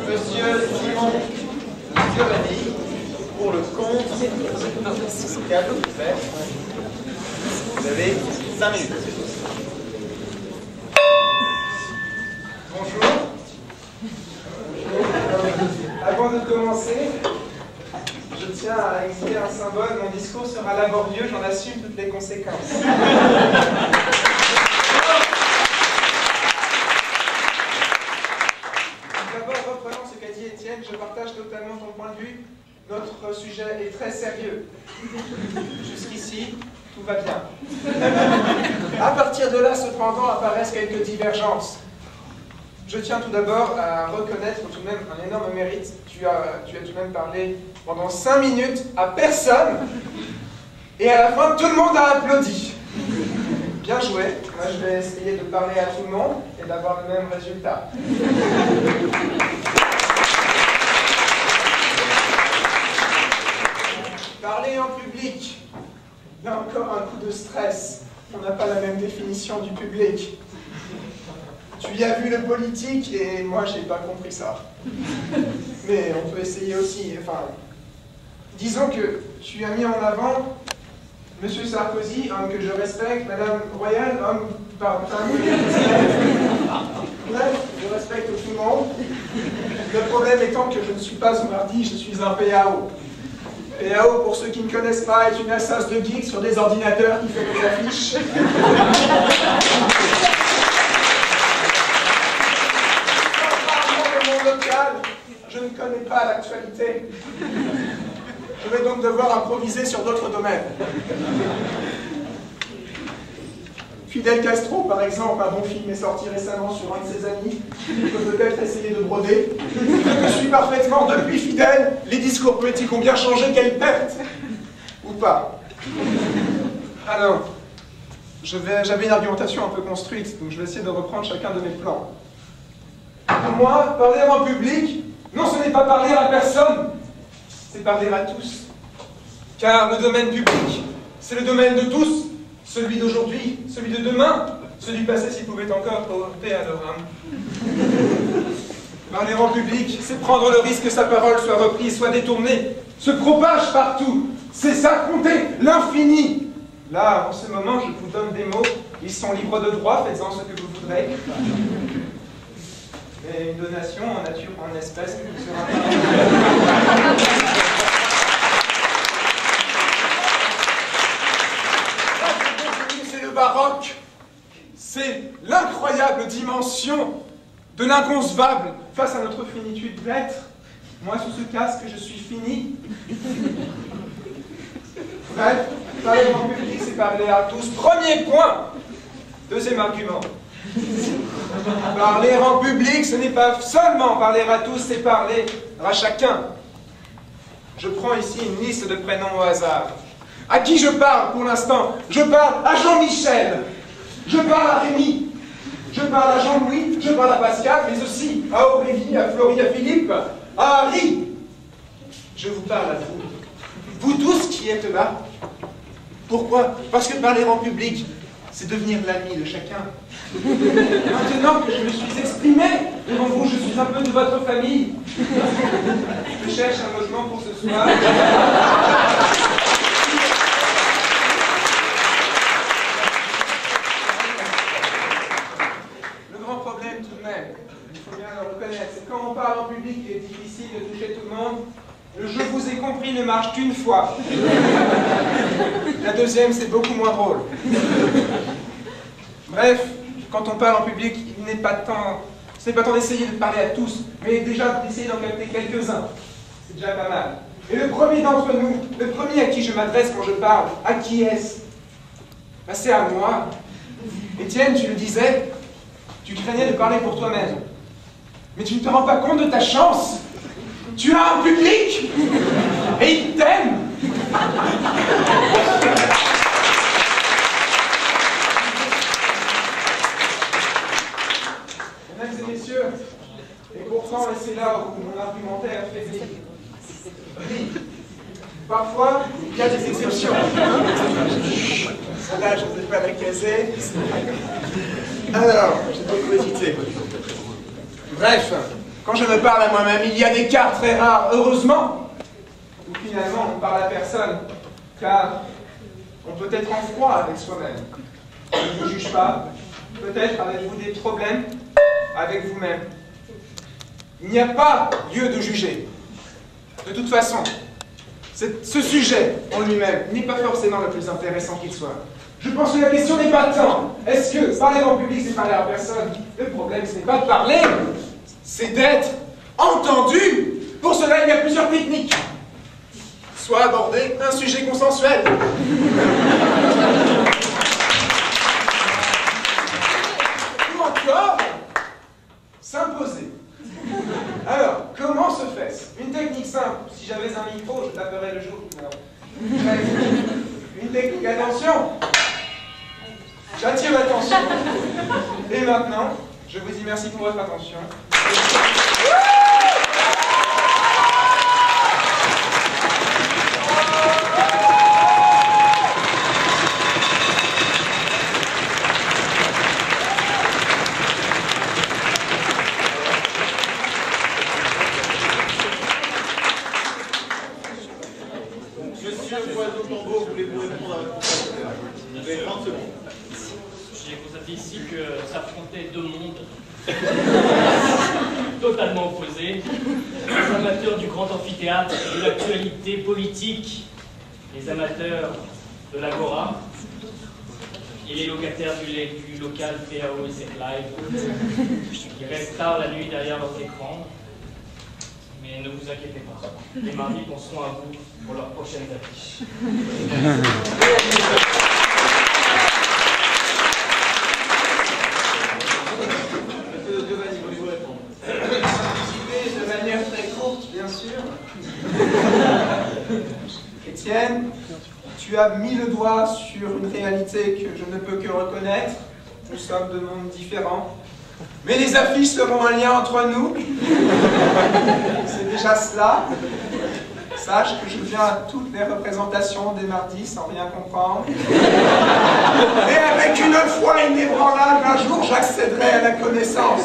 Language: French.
Monsieur Simon Giovanni, pour le compte, cadeau fait. Vous avez 5 minutes. Bonjour. Avant de commencer, je tiens à expliquer un symbole. Mon discours sera laborieux, j'en assume toutes les conséquences. D'abord, reprenons ce qu'a dit Étienne, je partage totalement ton point de vue. Notre sujet est très sérieux. Jusqu'ici, tout va bien. À partir de là, cependant, apparaissent quelques divergences. Je tiens tout d'abord à reconnaître tout de même un énorme mérite. Tu as tout de même parlé pendant 5 minutes à personne, et à la fin, tout le monde a applaudi. Bien joué. Moi, je vais essayer de parler à tout le monde et d'avoir le même résultat. Parler en public, il y a encore un coup de stress. On n'a pas la même définition du public. Tu y as vu le politique et moi j'ai pas compris ça. Mais on peut essayer aussi. Enfin, disons que tu as mis en avant Monsieur Sarkozy, homme que je respecte, Madame Royal, homme par bref, je respecte tout le monde. Le problème étant que je ne suis pas Zoumardi, je suis un PAO. PAO, pour ceux qui ne connaissent pas, est une assas de geeks sur des ordinateurs qui fait des affiches. Je ne connais pas l'actualité. Je vais donc devoir improviser sur d'autres domaines. Fidel Castro, par exemple, un bon film est sorti récemment sur un de ses amis. Il peut peut-être essayer de broder. Je suis parfaitement, depuis Fidel, les discours politiques ont bien changé, quelle perte! Ou pas. Alors, j'avais une argumentation un peu construite, donc je vais essayer de reprendre chacun de mes plans. Pour moi, parler en public, non, ce n'est pas parler à personne, c'est parler à tous. Car le domaine public, c'est le domaine de tous, celui d'aujourd'hui, celui de demain, celui du passé s'il pouvait encore porter à leur âme. Parler en public, c'est prendre le risque que sa parole soit reprise, soit détournée, se propage partout. C'est ça, compter l'infini. Là, en ce moment, je vous donne des mots, ils sont libres de droit, faites-en ce que vous voudrez. Et une donation en nature ou en espèces qui sera... C'est le baroque. C'est l'incroyable dimension de l'inconcevable face à notre finitude d'être. Moi, sous ce casque, je suis fini. Bref, parler en public, c'est parler à tous. Premier point. Deuxième argument. Parler en public, ce n'est pas seulement parler à tous, c'est parler à chacun. Je prends ici une liste de prénoms au hasard. À qui je parle pour l'instant? Je parle à Jean-Michel, je parle à Rémi, je parle à Jean-Louis, je parle à Pascal, mais aussi à Aurélie, à Florie, à Philippe, à Harry. Je vous parle à vous. Vous tous qui êtes là. Pourquoi? Parce que parler en public, c'est devenir l'ami de chacun. Maintenant que je me suis exprimé devant vous, je suis un peu de votre famille. Je cherche un logement pour ce soir. Le grand problème tout de même, il faut bien le reconnaître, c'est quand on parle en public, il est difficile de toucher tout le monde. Le « je vous ai compris » ne marche qu'une fois. La deuxième, c'est beaucoup moins drôle. Bref, quand on parle en public, ce n'est pas tant d'essayer de parler à tous, mais déjà d'essayer d'en capter quelques-uns. C'est déjà pas mal. Et le premier d'entre nous, le premier à qui je m'adresse quand je parle, à qui est-ce? Ben, c'est à moi. Étienne, tu le disais, tu craignais de parler pour toi-même. Mais tu ne te rends pas compte de ta chance. Tu as un public et il t'aime. Mesdames et messieurs, et pourtant, et c'est là où mon argumentaire faiblit. Parfois, il y a des exceptions. Là, je ne sais pas la caser. Alors, j'ai beaucoup hésité. Bref, Quand je me parle à moi-même, il y a des cas très rares, heureusement, où finalement on ne parle à personne, car on peut être en froid avec soi-même. Je ne vous juge pas, peut-être avez-vous des problèmes avec vous-même. Il n'y a pas lieu de juger. De toute façon, ce sujet en lui-même n'est pas forcément le plus intéressant qu'il soit. Je pense que la question n'est pas tant, est-ce que parler en public, c'est parler à personne? Le problème, ce n'est pas de parler, c'est d'être entendu. Pour cela, il y a plusieurs techniques. Soit aborder un sujet consensuel. Ou encore, s'imposer. Alors, comment se fait-ce? Une technique simple. Si j'avais un micro, je taperais le jour. Non. Une technique, attention. J'attire l'attention. Et maintenant, je vous dis merci pour votre attention. Monsieur Loiseau-Cambo, voulez-vous répondre à votre question? Vous avez 30 secondes. J'ai constaté ici que s'affrontaient deux mondes totalement opposés. Les amateurs du grand amphithéâtre, de l'actualité politique, les amateurs de l'agora, et les locataires du local PAO et SEC Live, qui restent tard la nuit derrière leurs écrans. Mais ne vous inquiétez pas, les mardis penseront à vous pour leurs prochaines affiches. Monsieur Giovanni, voulez-vous répondre? Participer de manière très courte, bien sûr. Étienne, tu as mis le doigt sur une réalité que je ne peux que reconnaître. Nous sommes de mondes différents. Mais les affiches seront un lien entre nous. C'est déjà cela. Sache que je viens à toutes les représentations des mardis sans rien comprendre. Et avec une foi inébranlable, un jour j'accéderai à la connaissance.